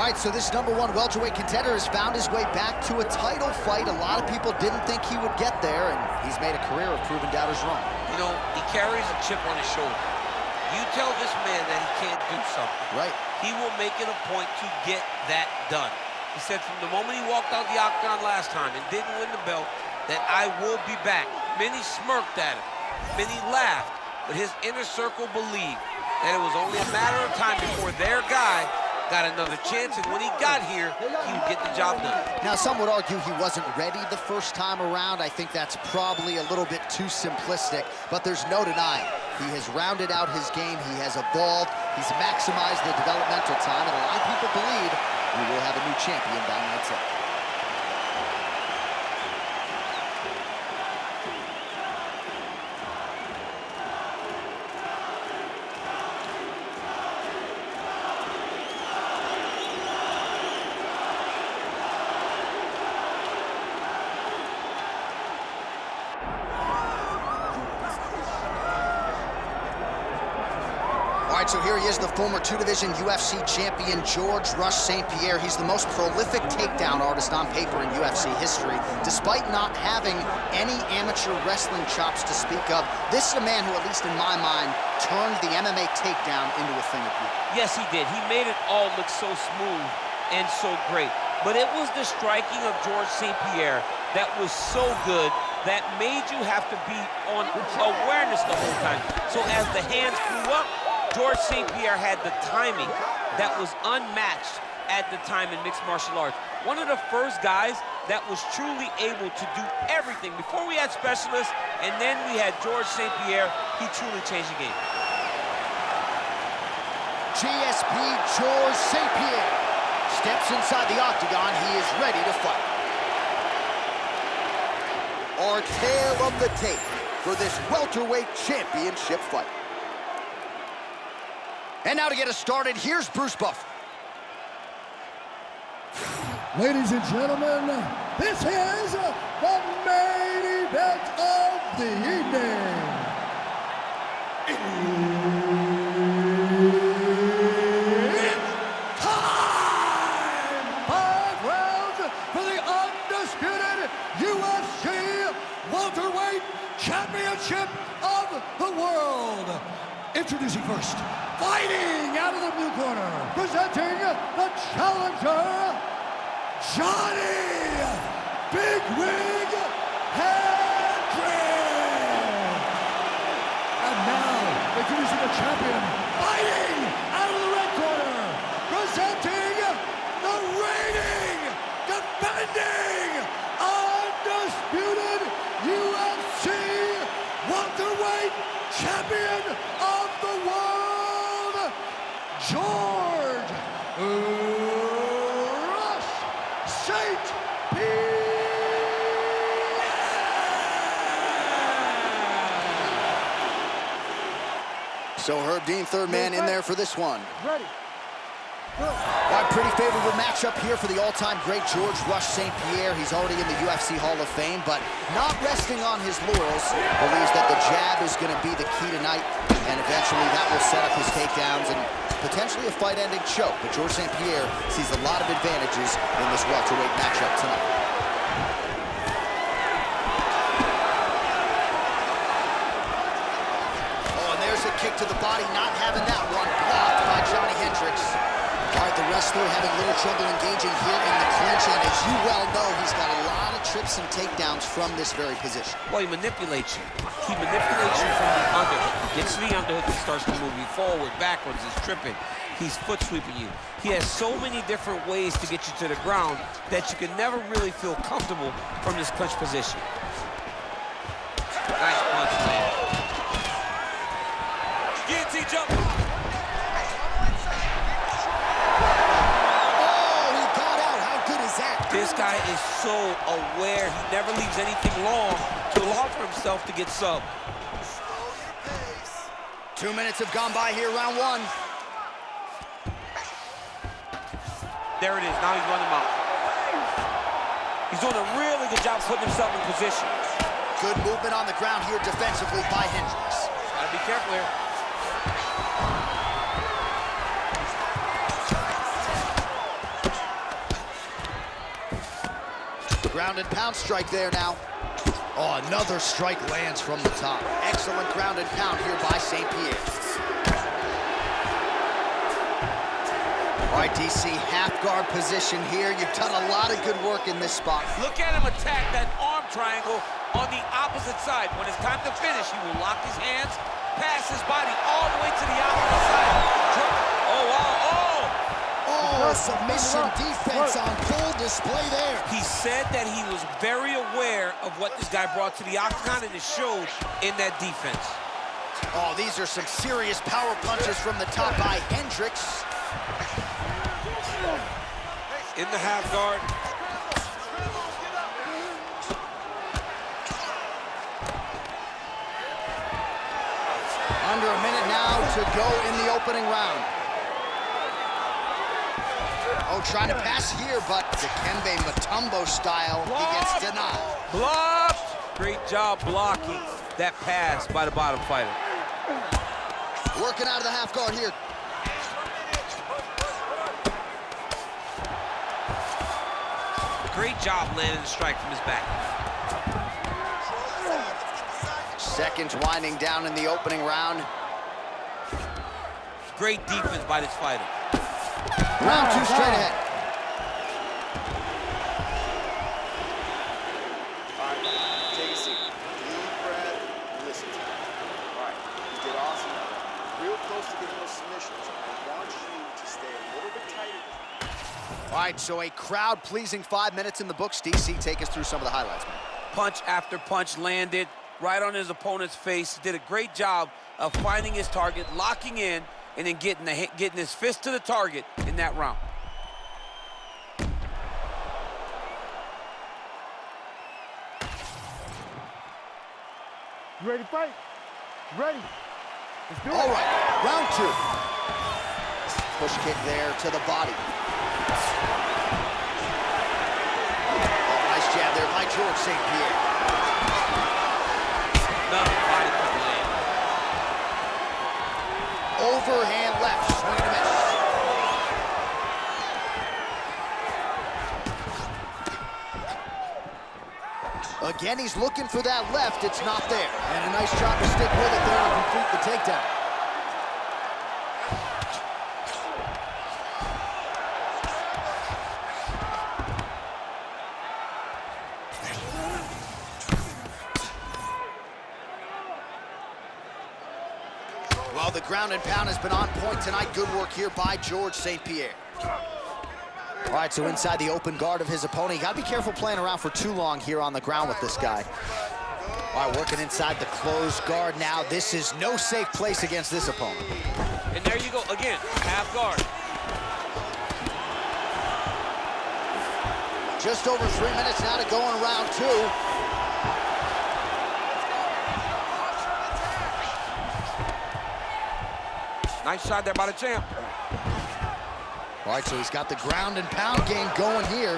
right, so this #1 welterweight contender has found his way back to a title fight. A lot of people didn't think he would get there, and he's made a career of proving doubters wrong. You know, he carries a chip on his shoulder. You tell this man that he can't do something. Right. He will make it a point to get that done. He said from the moment he walked out the octagon last time and didn't win the belt, that I will be back. Many smirked at him. Many laughed. But his inner circle believed that it was only a matter of time before their guy got another chance, and when he got here, he would get the job done. Now, some would argue he wasn't ready the first time around. I think that's probably a little bit too simplistic, but there's no denying. He has rounded out his game, he has evolved, he's maximized the developmental time, and a lot of people believe we will have a new champion by night's end. All right, so here he is, the former two-division UFC champion, George "Rush" St-Pierre. He's the most prolific takedown artist on paper in UFC history. Despite not having any amateur wrestling chops to speak of, this is a man who, at least in my mind, turned the MMA takedown into a thing of beauty. Yes, he did. He made it all look so smooth and so great. But it was the striking of George St-Pierre that was so good that made you have to be on awareness the whole time. So as the hands flew up, George St-Pierre had the timing that was unmatched at the time in mixed martial arts. One of the first guys that was truly able to do everything. Before we had specialists, and then we had George St-Pierre, he truly changed the game. GSP George St-Pierre steps inside the octagon. He is ready to fight. Our tale of the tape for this welterweight championship fight. And now to get us started, here's Bruce Buffer. Ladies and gentlemen, this is the main event of the evening. It's time! 5 rounds for the undisputed UFC welterweight championship of the world. Introducing first, fighting out of the blue corner, presenting the challenger, Johny Big Wig Hendricks. And now, introducing the champion, fighting out of the red corner, presenting the reigning, defending, undisputed UFC welterweight champion of the world, George "Rush" St-Pierre. So Herb Dean, third man in there for this one. Ready. All right, pretty favorable matchup here for the all-time great George "Rush" St-Pierre. He's already in the UFC Hall of Fame, but not resting on his laurels. Believes that the jab is going to be the key tonight, and eventually that will set up his takedowns and potentially a fight-ending choke. But George St-Pierre sees a lot of advantages in this welterweight matchup tonight. Oh, and there's a kick to the body, not having that one, blocked by Johny Hendricks. All right, the wrestler having little trouble engaging here in the clinch, and as you well know, he's got a lot of trips and takedowns from this very position. Well, he manipulates you. He manipulates you from the underhook. He gets to the underhook and starts to move you forward, backwards, he's tripping. He's foot sweeping you. He has so many different ways to get you to the ground that you can never really feel comfortable from this clinch position. Nice punch, man. Guillotine jump. This guy is so aware. He never leaves anything long to allow for himself to get subbed. 2 minutes have gone by here, round one. There it is. Now he's running him out. He's doing a really good job putting himself in position. Good movement on the ground here defensively by Hendricks. Gotta be careful here. Ground and pound strike there now. Oh, another strike lands from the top. Excellent ground and pound here by St-Pierre. All right, DC, half guard position here. You've done a lot of good work in this spot. Look at him attack that arm triangle on the opposite side. When it's time to finish, he will lock his hands, pass his body all the way to the opposite side. Oh, wow, oh! Oh, submission defense on full display there. He said that he was very aware of what this guy brought to the octagon, and it showed in that defense. Oh, these are some serious power punches from the top by Hendricks. In the half guard. Under a minute now to go in the opening round. Oh, trying to pass here, but Dikembe Mutombo style, he gets denied. Blocked! Great job blocking that pass by the bottom fighter. Working out of the half guard here. Great job landing the strike from his back. Seconds winding down in the opening round. Great defense by this fighter. Round two straight ahead. All right, take a seat. Deep breath, listen to me. All right, you did awesome. Real close to getting those submissions. I want you to stay a little bit tighter. All right, so a crowd-pleasing 5 minutes in the books. DC, take us through some of the highlights, man. Punch after punch landed right on his opponent's face. He did a great job of finding his target, locking in, and then getting his fist to the target in that round. You ready to fight? Ready. Let's do it. All right, round two. Push kick there to the body. Oh, nice jab there by George St-Pierre. None body could land. Overhand left, swing and a miss. Again, he's looking for that left. It's not there. And a nice job to stick with it there to complete the takedown. Well, the ground and pound has been on point tonight. Good work here by George St-Pierre. All right, so inside the open guard of his opponent. You got to be careful playing around for too long here on the ground with this guy. All right, working inside the closed guard now. This is no safe place against this opponent. And there you go, again, half guard. Just over 3 minutes now to go in round two. Nice shot there by the champ. All right, so he's got the ground and pound game going here.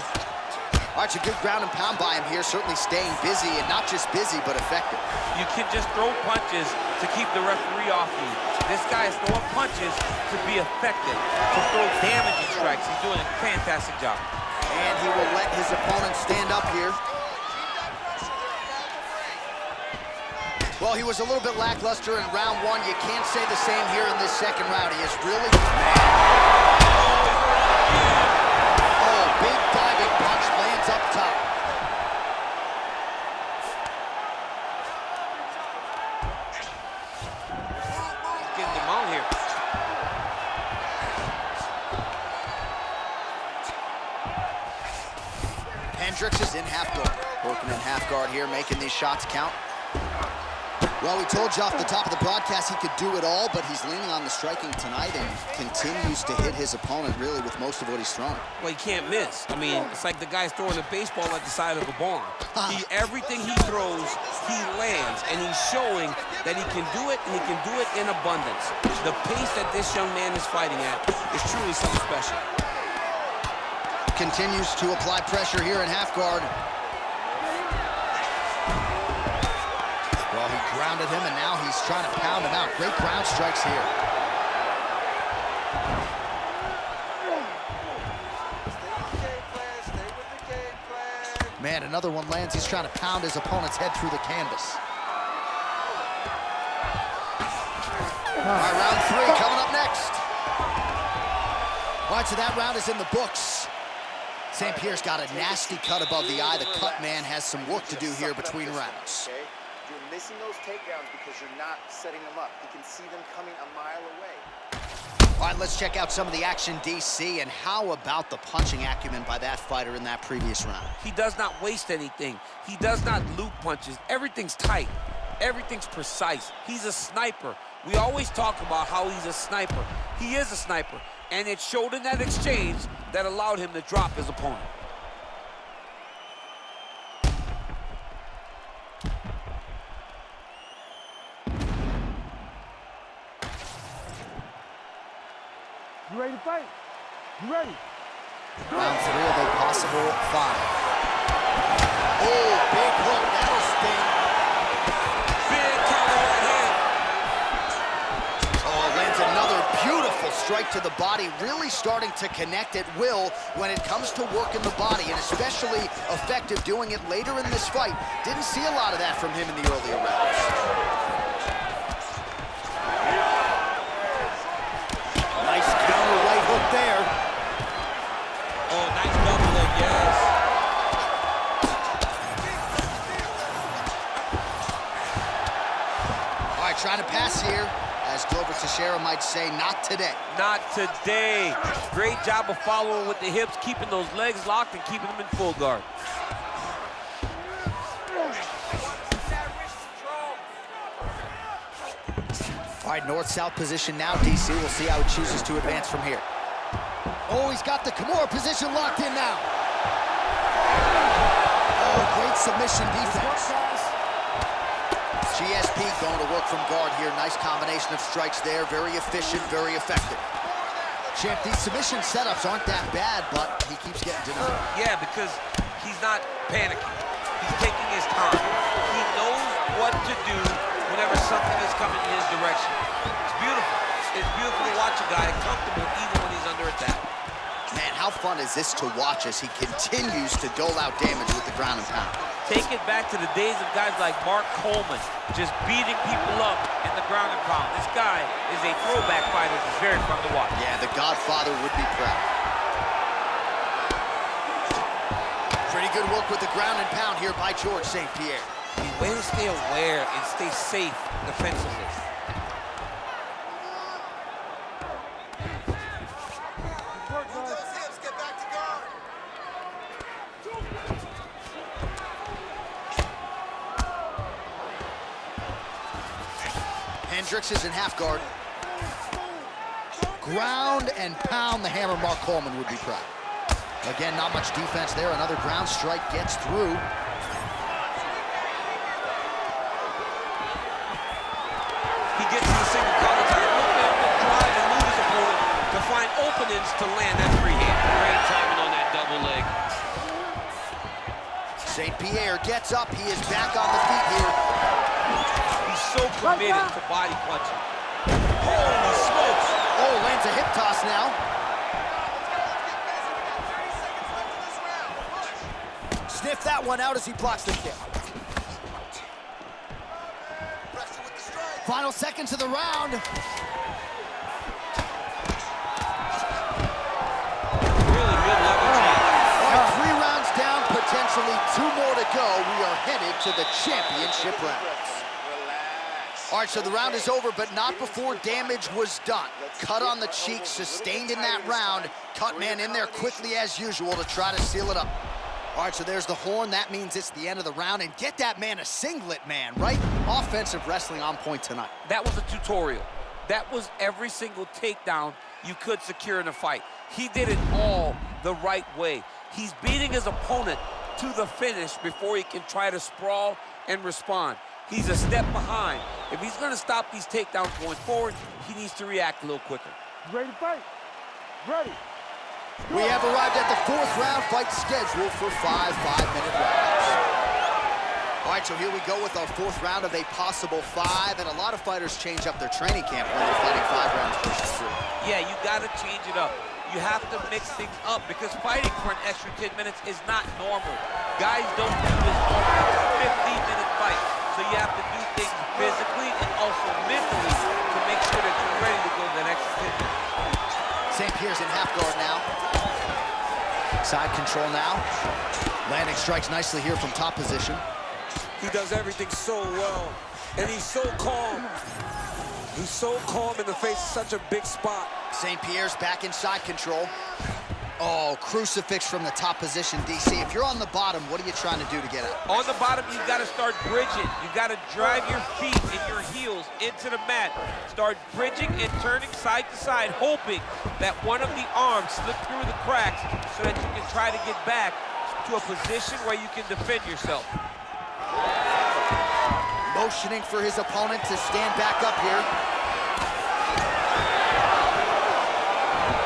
All right, so good ground and pound by him here, certainly staying busy, and not just busy, but effective. You can just throw punches to keep the referee off you. This guy is throwing punches to be effective, to throw damaging strikes. He's doing a fantastic job. And he will let his opponent stand up here. Well, he was a little bit lackluster in round one. You can't say the same here in this second round. He is really... Oh, big diving punch lands up top. He's getting them on here. Hendricks is in half guard. Working in half guard here, making these shots count. Well, we told you off the top of the broadcast he could do it all, but he's leaning on the striking tonight and continues to hit his opponent really with most of what he's throwing. Well, he can't miss. I mean, it's like the guy's throwing a baseball at the side of a barn. Everything he throws, he lands, and he's showing that he can do it, and he can do it in abundance. The pace that this young man is fighting at is truly something special. Continues to apply pressure here in half guard. Well, he grounded him, and now he's trying to pound him out. Great ground strikes here. Stay with the game plan. Stay with the game plan. Man, another one lands. He's trying to pound his opponent's head through the canvas. All right, round 3 coming up next. All right, so that round is in the books. St-Pierre's got a nasty cut above the eye. The cut man has some work to do here between rounds. Okay? You're missing those takedowns because you're not setting them up. You can see them coming a mile away. All right, let's check out some of the action, DC, and how about the punching acumen by that fighter in that previous round? He does not waste anything. He does not loop punches. Everything's tight. Everything's precise. He's a sniper. We always talk about how he's a sniper. He is a sniper, and it showed in that exchange that allowed him to drop his opponent. You ready to fight? You ready? Round 3 of a possible 5. Oh, big hook, that'll sting. Big counter right hand. Oh, lands another beautiful strike to the body, really starting to connect at will when it comes to working the body, and especially effective doing it later in this fight. Didn't see a lot of that from him in the earlier rounds. Nice counter right hook there. Oh, nice double leg, yes. All right, trying to pass here. As Glover Teixeira might say, not today. Not today. Great job of following with the hips, keeping those legs locked and keeping them in full guard. All right, north-south position now, DC. We'll see how he chooses to advance from here. Oh, he's got the Kimura position locked in now. Oh, great submission defense. GSP going to work from guard here. Nice combination of strikes there. Very efficient, very effective. Champ, these submission setups aren't that bad, but he keeps getting denied. Yeah, because he's not panicking. He's taking his time. He knows what to do whenever something is coming in his direction. It's beautiful. It's beautiful to watch a guy comfortable even when he's under attack. Man, how fun is this to watch as he continues to dole out damage with the ground and pound? Take it back to the days of guys like Mark Coleman, just beating people up in the ground and pound. This guy is a throwback fighter. It's very fun to watch. Yeah, the Godfather would be proud. Pretty good work with the ground and pound here by George St-Pierre. Way to stay aware and stay safe defensively. Hendricks is in half guard. Ground and pound, the hammer Mark Coleman would be proud. Again, not much defense there. Another ground strike gets through. He gets to the single collar time. Look at him drive and move his opponent to find openings to land that free hand. Great timing on that double leg. St-Pierre gets up. He is back on the feet here. He's so committed to body punching. Holy smokes! Oh, lands a hip toss now. Sniff that one out as he blocks the kick. Final seconds of the round. Really good leverage. All right, 3 rounds down, potentially 2 more to go. We are headed to the championship rounds. All right, so the round is over, but not before damage was done. Cut on the cheek, sustained in that round. Cut man in there quickly as usual to try to seal it up. All right, so there's the horn. That means it's the end of the round. And get that man a singlet, man, right? Offensive wrestling on point tonight. That was a tutorial. That was every single takedown you could secure in a fight. He did it all the right way. He's beating his opponent to the finish before he can try to sprawl and respond. He's a step behind. If he's going to stop these takedowns going forward, he needs to react a little quicker. You ready to fight? Ready. We have arrived at the 4th round fight scheduled for 5 5-minute rounds. All right, so here we go with our 4th round of a possible 5, and a lot of fighters change up their training camp when they're fighting 5 rounds versus 3. Yeah, you got to change it up. You have to mix things up because fighting for an extra 10 minutes is not normal. Guys don't do this normally. It's a 15-minute fight. So you have to do things physically and also mentally to make sure that you're ready to go that extra 10 minutes. St-Pierre's in half guard now. Side control now. Landing strikes nicely here from top position. He does everything so well, and he's so calm. He's so calm in the face of such a big spot. St-Pierre's back in side control. Oh, crucifix from the top position, DC. If you're on the bottom, what are you trying to do to get out? On the bottom, you've got to start bridging. You've got to drive your feet and your heels into the mat. Start bridging and turning side to side, hoping that one of the arms slip through the cracks so that you can try to get back to a position where you can defend yourself. Motioning for his opponent to stand back up here.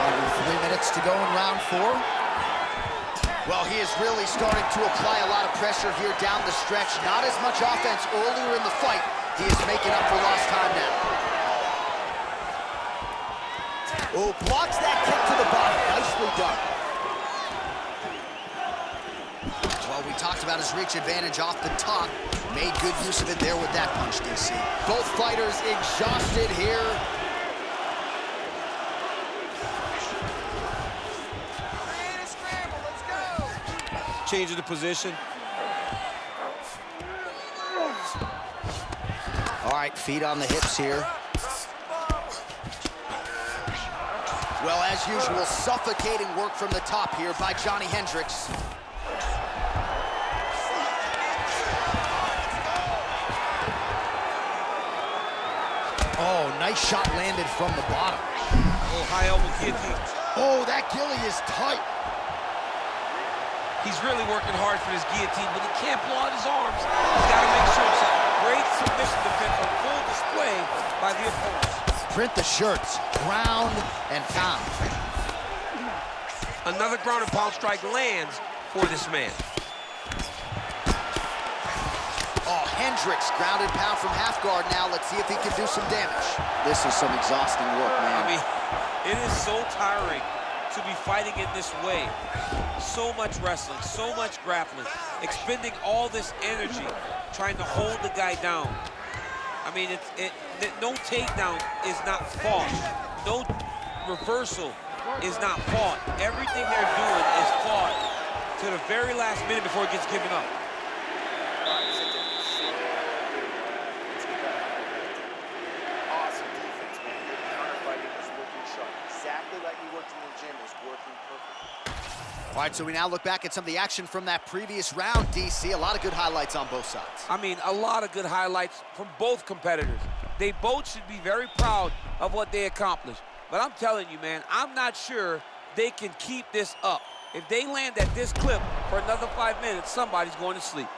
Under 3 minutes to go in round 4. Well, he is really starting to apply a lot of pressure here down the stretch. Not as much offense earlier in the fight. He is making up for lost time now. Oh, blocks that kick to the body. Nicely done. Well, we talked about his reach advantage off the top. Made good use of it there with that punch, DC. Both fighters exhausted here. Changing the position. All right, feet on the hips here. Well, as usual, suffocating work from the top here by Johny Hendricks. Oh, nice shot landed from the bottom. Oh, high elbow guillotine. Oh, that gilly is tight. He's really working hard for this guillotine, but he can't blow out his arms. He's got to make sure it's a great submission defense on full display by the opponents. Print the shirts, ground and pound. Another ground and pound strike lands for this man. Oh, Hendricks, ground and pound from half guard now. Let's see if he can do some damage. This is some exhausting work, man. I mean, it is so tiring to be fighting in this way. So much wrestling, so much grappling, expending all this energy trying to hold the guy down. I mean, no takedown is not fought. No reversal is not fought. Everything they're doing is fought to the very last minute before it gets given up. Awesome defense, man. Your counter-fighting is working sharp. Exactly like you worked in the gym is working perfect. All right, so we now look back at some of the action from that previous round, DC. A lot of good highlights on both sides. I mean, a lot of good highlights from both competitors. They both should be very proud of what they accomplished. But I'm telling you, man, I'm not sure they can keep this up. If they land at this clip for another 5 minutes, somebody's going to sleep.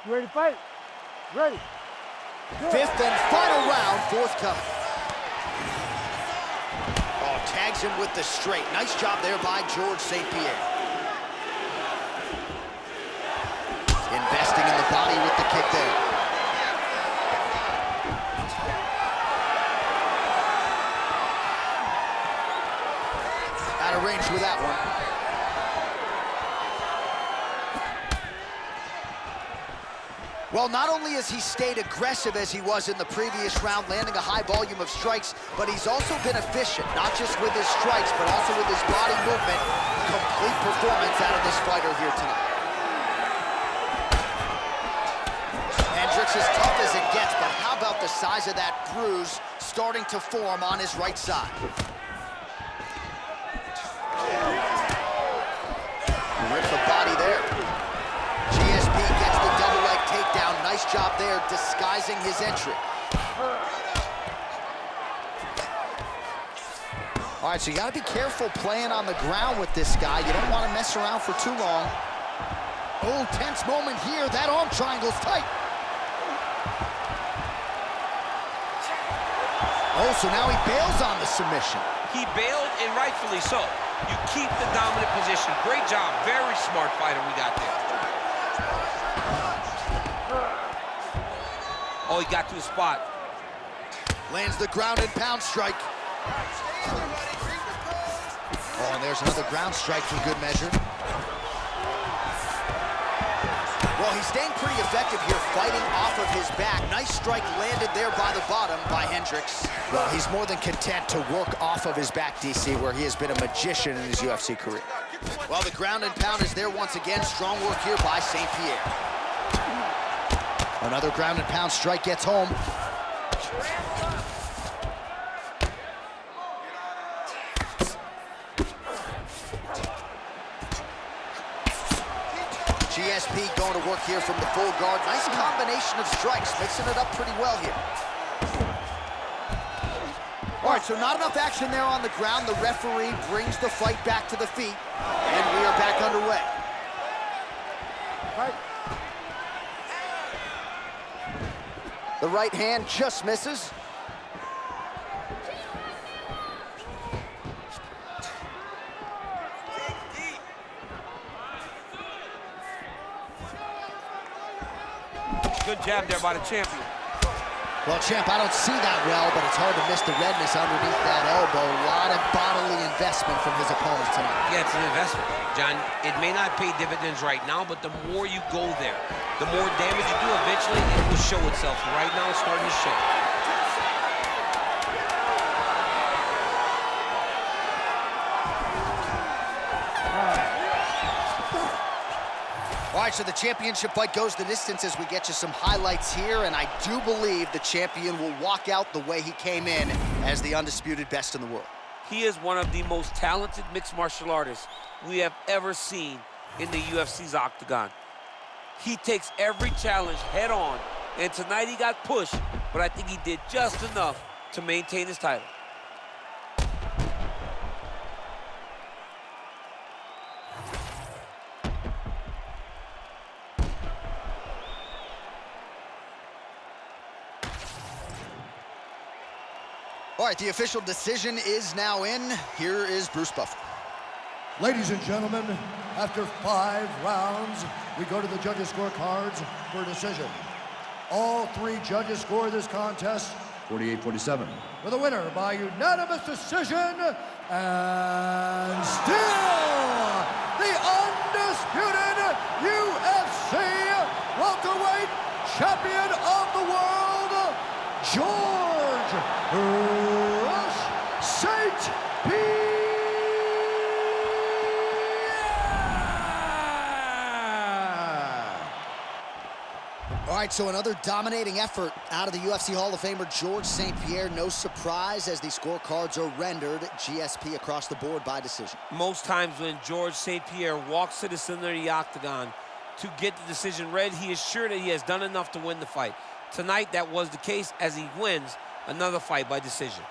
You ready to fight? Ready. Fifth and final round, forthcoming. Oh, tags him with the straight. Nice job there by George St-Pierre. Investing in the body with the kick there. Out of range with that one. Well, not only has he stayed aggressive as he was in the previous round, landing a high volume of strikes, but he's also been efficient, not just with his strikes, but also with his body movement. Complete performance out of this fighter here tonight. Hendricks is tough as it gets, but how about the size of that bruise starting to form on his right side? Rip the body there. GSP gets the double leg takedown. Nice job there disguising his entry. All right, so you got to be careful playing on the ground with this guy. You don't want to mess around for too long. Oh, tense moment here. That arm triangle's tight. Oh, so now he bails on the submission. He bailed, and rightfully so. You keep the dominant position. Great job. Very smart fighter we got there. Oh, he got to the spot. Lands the ground and pound strike. Oh, and there's another ground strike for good measure. Well, he's staying pretty effective here, fighting off of his back. Nice strike landed there by the bottom by Hendricks. Well, he's more than content to work off of his back, DC, where he has been a magician in his UFC career. Well, the ground and pound is there once again. Strong work here by St-Pierre. Another ground and pound strike gets home. GSP going to work here from the full guard. Nice combination of strikes, mixing it up pretty well here. All right, so not enough action there on the ground. The referee brings the fight back to the feet, and we are back underway. Right. The right hand just misses. Good jab there by the champion. Well, champ, I don't see that well, but it's hard to miss the redness underneath that elbow. A lot of bodily investment from his opponents tonight. Yeah, it's an investment, John. It may not pay dividends right now, but the more you go there, the more damage you do, eventually it will show itself. Right now, it's starting to show. All right, so the championship fight goes the distance as we get you some highlights here, and I do believe the champion will walk out the way he came in as the undisputed best in the world. He is one of the most talented mixed martial artists we have ever seen in the UFC's octagon. He takes every challenge head on, and tonight he got pushed, but I think he did just enough to maintain his title. All right, the official decision is now in. Here is Bruce Buffer. Ladies and gentlemen, after 5 rounds, we go to the judges' scorecards for a decision. All 3 judges score this contest 48-47. For the winner by unanimous decision, and still the undisputed UFC welterweight champion of the world, George Rush St-Pierre. All right, so another dominating effort out of the UFC Hall of Famer George St-Pierre. No surprise as the scorecards are rendered GSP across the board by decision. Most times when George St-Pierre walks to the center of the octagon to get the decision read, he is sure that he has done enough to win the fight. Tonight, that was the case as he wins another fight by decision.